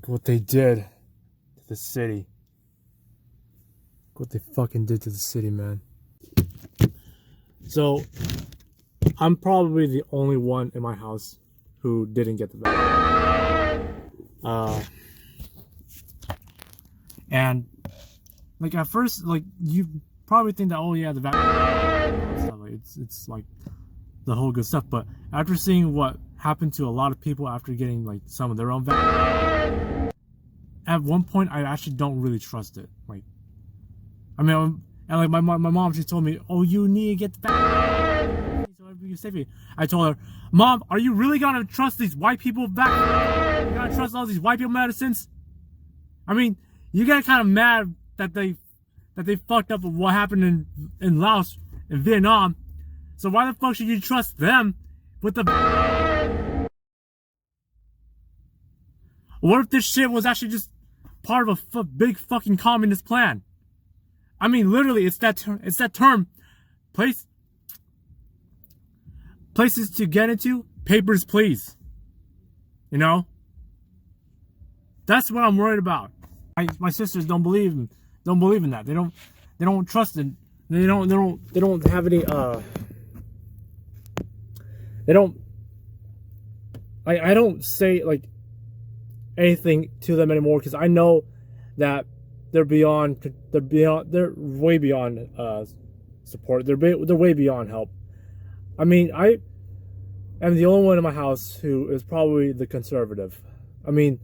what they did to the city. What they fucking did to the city, man. So, I'm probably the only one in my house who didn't get the vaccine. And, like, at first, like, you probably think that, oh yeah, the vaccine, it's like the whole good stuff. But after seeing what happened to a lot of people after getting, like, some of their own vaccine, at one point, I actually don't really trust it. Like, I mean, and like my mom, she told me, oh, you need to get the vaccine so you save me. I told her, Mom, are you really gonna trust these white people vaccines? You gonna trust all these white people medicines? I mean, you get kind of mad that they fucked up with what happened in Laos, in Vietnam. So why the fuck should you trust them with the? What if this shit was actually just part of a big fucking communist plan? I mean, literally, it's that term. Places to get into, papers, please. You know? That's what I'm worried about. My sisters don't believe in that. They don't trust it. They don't have any I don't say like anything to them anymore because I know that they're way beyond support. They're way beyond help. I mean, I am the only one in my house who is probably the conservative. I mean,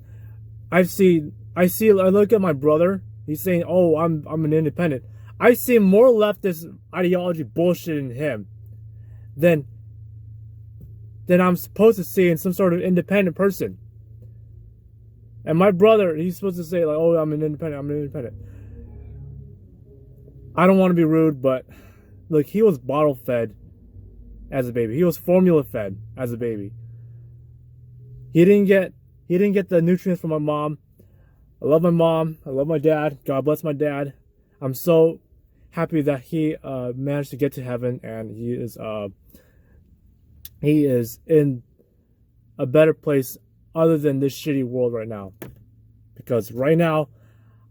I look at my brother. He's saying, "Oh, I'm an independent." I see more leftist ideology bullshit in him than I'm supposed to see in some sort of independent person. And my brother, he's supposed to say like, "Oh, I'm an independent." I don't want to be rude, but look, he was bottle fed as a baby. He was formula fed as a baby. He didn't get the nutrients from my mom. I love my mom. I love my dad. God bless my dad. I'm so happy that he managed to get to heaven, and he is in a better place other than this shitty world right now. Because right now,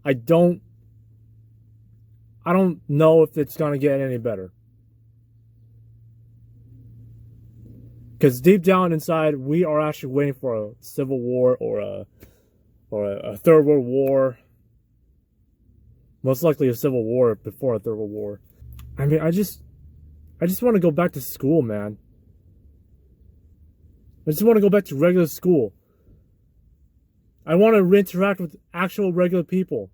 I don't know if it's gonna get any better. Because deep down inside, we are actually waiting for a civil war or a third world war. Most likely a civil war before a third world war. I mean, I just want to go back to school, man. I just want to go back to regular school. I want to interact with actual regular people.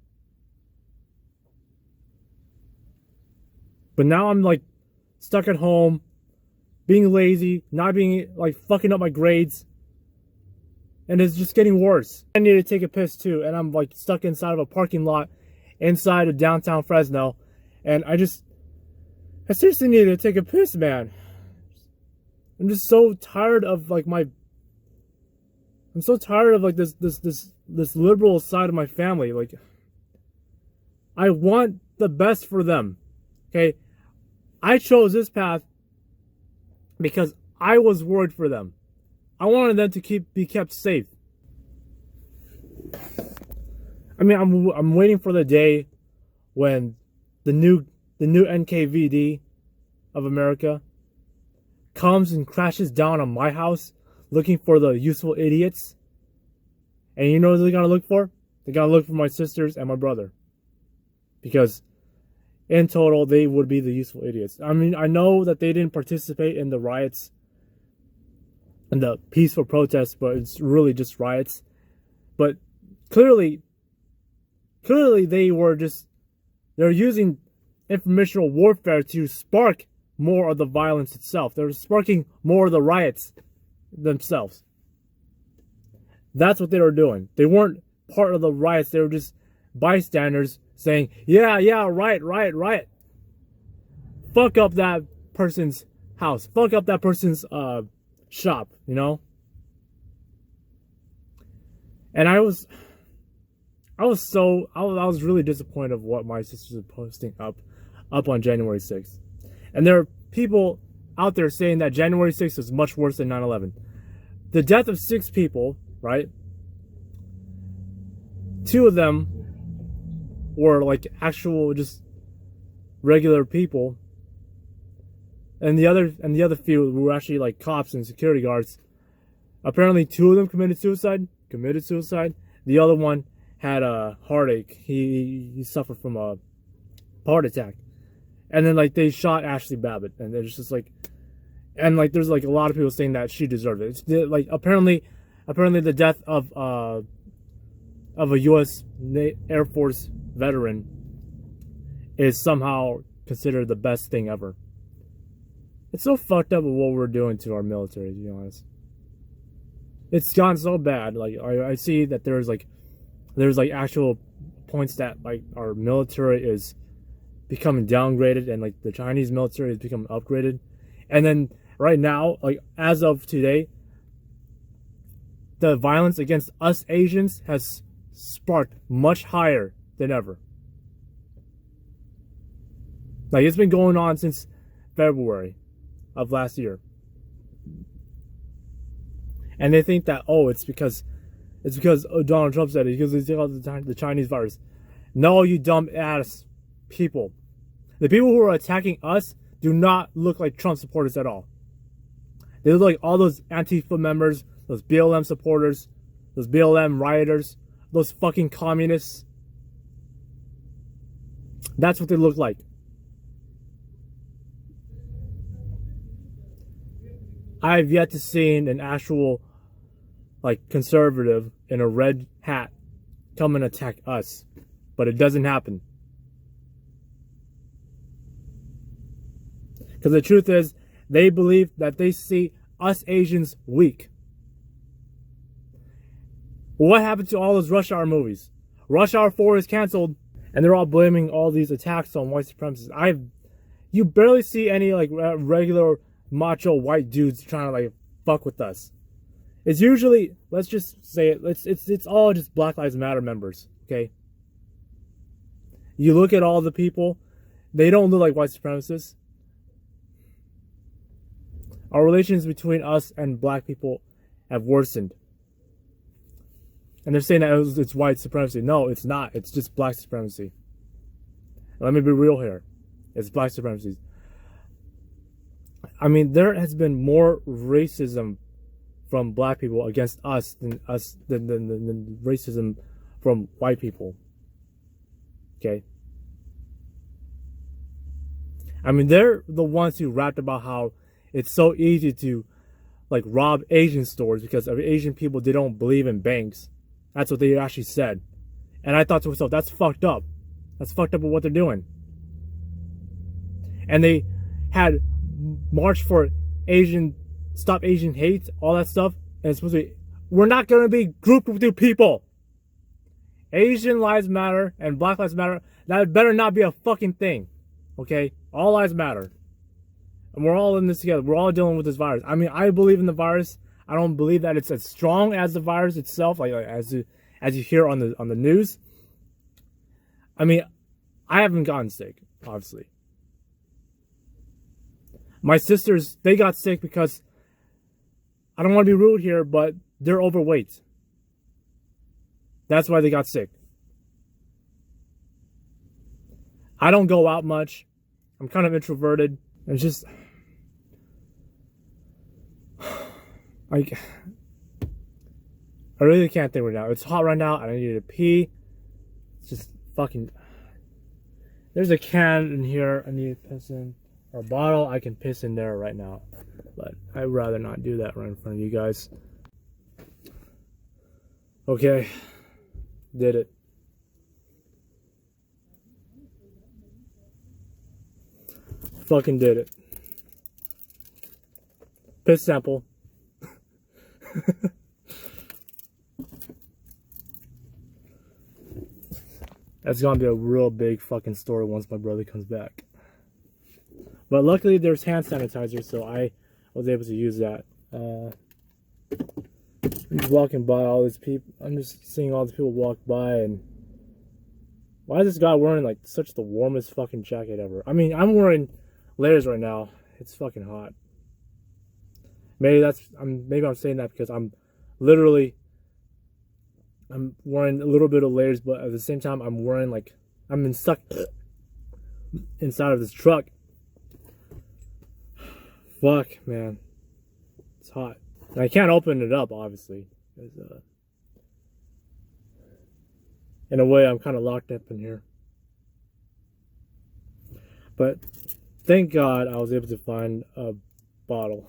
But now I'm like stuck at home, being lazy, not being like fucking up my grades. And it's just getting worse. I need to take a piss too, and I'm like stuck inside of a parking lot inside of downtown Fresno. And I seriously need to take a piss, man. I'm just so tired of like I'm so tired of like this liberal side of my family. Like, I want the best for them. Okay? I chose this path because I was worried for them. I wanted them to be kept safe. I mean, I'm waiting for the day when the new NKVD of America comes and crashes down on my house looking for the useful idiots. And you know what they're gonna look for? They're gonna look for my sisters and my brother. Because in total, they would be the useful idiots. I mean, I know that they didn't participate in the riots and the peaceful protests, but it's really just riots. But clearly they're using informational warfare to spark more of the violence itself. They're sparking more of the riots themselves. That's what they were doing. They weren't part of the riots. They were just bystanders saying, yeah, right. Fuck up that person's house. Fuck up that person's shop, you know? And I was really disappointed of what my sisters are posting up on January 6th. And there are people out there saying that January 6th is much worse than 9/11. The death of 6 people, right? 2 of them were like actual just regular people, and the other few were actually like cops and security guards. Apparently 2 of them committed suicide. The other one had a heartache. He suffered from a heart attack. And then like they shot Ashley Babbitt, and it's just like, and like there's like a lot of people saying that she deserved it. It's like apparently the death of a U.S. Air Force veteran is somehow considered the best thing ever. It's so fucked up with what we're doing to our military, to be honest. It's gone so bad. Like I see that there's like actual points that like our military is becoming downgraded, and like the Chinese military is becoming upgraded. And then right now, like as of today, the violence against us Asians has sparked much higher than ever. Like it's been going on since February of last year. And they think that, oh, it's because Donald Trump said it, because it's the Chinese virus. No, you dumb ass people. The people who are attacking us do not look like Trump supporters at all. They look like all those Antifa members, those BLM supporters, those BLM rioters, those fucking communists. That's what they look like. I've yet to see an actual like conservative in a red hat come and attack us, but it doesn't happen. Because the truth is, they believe that they see us Asians weak. What happened to all those Rush Hour movies? Rush Hour 4 is canceled, and they're all blaming all these attacks on white supremacists. You barely see any like regular macho white dudes trying to like fuck with us. It's usually, let's just say it, it's all just Black Lives Matter members, okay? You look at all the people, they don't look like white supremacists. Our relations between us and black people have worsened. And they're saying that it's white supremacy. No, it's not. It's just black supremacy. Let me be real here. It's black supremacy. I mean, there has been more racism from black people against us than racism from white people. Okay? I mean, they're the ones who rapped about how it's so easy to like rob Asian stores because of Asian people, they don't believe in banks. That's what they actually said. And I thought to myself, that's fucked up. That's fucked up with what they're doing. And they had march for Asian, stop Asian hate, all that stuff. And it's supposed to be, we're not going to be grouped with you people. Asian lives matter and Black lives matter. That better not be a fucking thing. Okay? All lives matter. And we're all in this together. We're all dealing with this virus. I mean, I believe in the virus. I don't believe that it's as strong as the virus itself, like as you hear on the news. I mean, I haven't gotten sick, obviously. My sisters, they got sick because, I don't want to be rude here, but they're overweight. That's why they got sick. I don't go out much. I'm kind of introverted. It's just, I really can't think right now. It's hot right now, and I need to pee. It's just fucking. There's a can in here I need to piss in, or a bottle I can piss in there right now, but I'd rather not do that right in front of you guys. Okay, did it. Fucking did it. Piss sample. That's gonna be a real big fucking story once my brother comes back. But luckily there's hand sanitizer, so I was able to use that. I'm just walking by all these people. I'm just seeing all the people walk by, and why is this guy wearing like such the warmest fucking jacket ever? I mean, I'm wearing layers right now. It's fucking hot. Maybe I'm saying that because I'm literally I'm wearing a little bit of layers, but at the same time, I'm wearing like I'm stuck inside of this truck. Fuck, man, it's hot. And I can't open it up, obviously. In a way, I'm kind of locked up in here. But thank God I was able to find a bottle.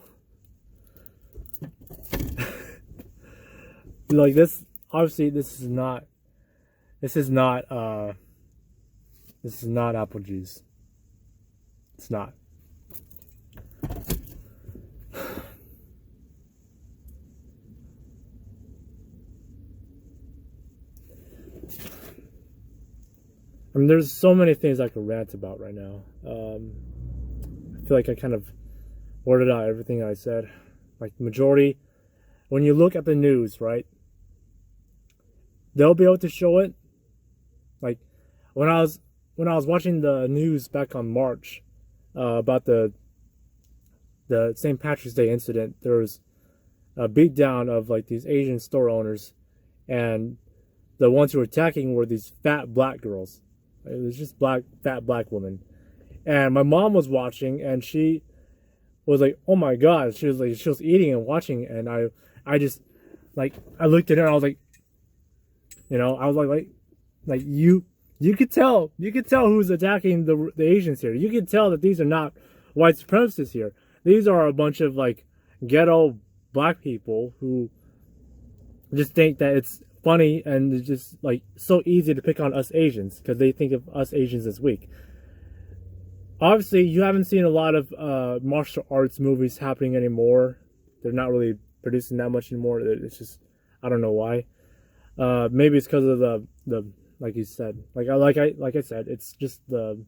Like this, obviously, this is not apple juice. It's not. I mean, there's so many things I could rant about right now. I feel like I kind of worded out everything I said. Like the majority, when you look at the news, right? They'll be able to show it. Like when I was watching the news back on March about the St. Patrick's Day incident, there was a beatdown of like these Asian store owners, and the ones who were attacking were these fat black girls. It was just fat black women. And my mom was watching, and she was like, "Oh my God!" She was eating and watching, and I just like I looked at her and I was like, you know, I was like you could tell who's attacking the Asians here. You could tell that these are not white supremacists here. These are a bunch of like ghetto black people who just think that it's funny and it's just like so easy to pick on us Asians because they think of us Asians as weak. Obviously, you haven't seen a lot of martial arts movies happening anymore. They're not really producing that much anymore. It's just, I don't know why. Maybe it's because of the like you said, like I said, it's just the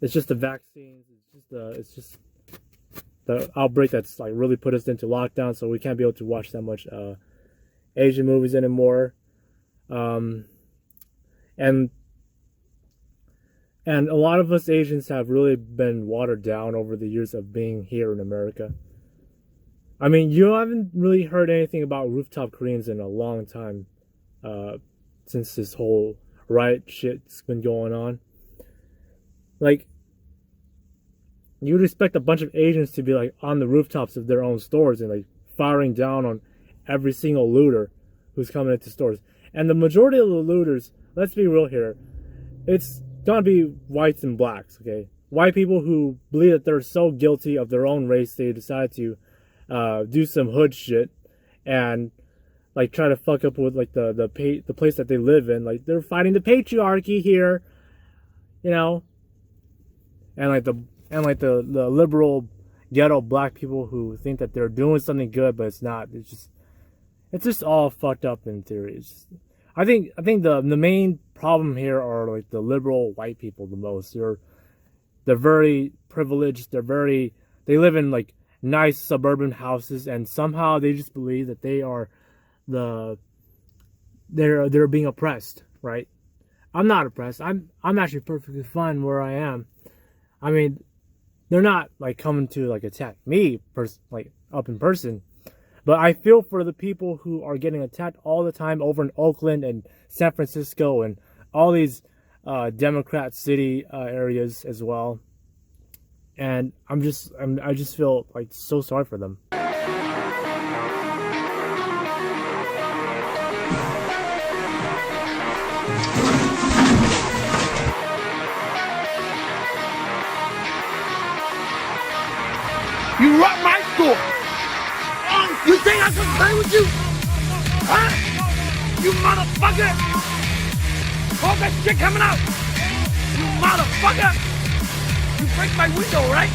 vaccines. It's just the outbreak that's like really put us into lockdown, so we can't be able to watch that much Asian movies anymore. And a lot of us Asians have really been watered down over the years of being here in America. I mean, you haven't really heard anything about rooftop Koreans in a long time, since this whole riot shit's been going on. Like, you would expect a bunch of Asians to be like on the rooftops of their own stores and like firing down on every single looter who's coming into stores. And the majority of the looters, let's be real here, it's gonna be whites and blacks, okay? White people who believe that they're so guilty of their own race, they decide to do some hood shit and like try to fuck up with like the place that they live in. Like they're fighting the patriarchy here, you know, and like the liberal ghetto black people who think that they're doing something good, but it's not. It's just all fucked up in theory. I think the main problem here are like the liberal white people the most. They're very privileged. They live in like nice suburban houses, and somehow they just believe that they're being oppressed, right? I'm not oppressed. I'm actually perfectly fine where I am. I mean, they're not like coming to like attack me like up in person, but I feel for the people who are getting attacked all the time over in Oakland and San Francisco and all these Democrat city areas as well. And I just feel like so sorry for them. You robbed my store. You think I can play with you? Huh? You motherfucker! All that shit coming out. You motherfucker! You break my window, right?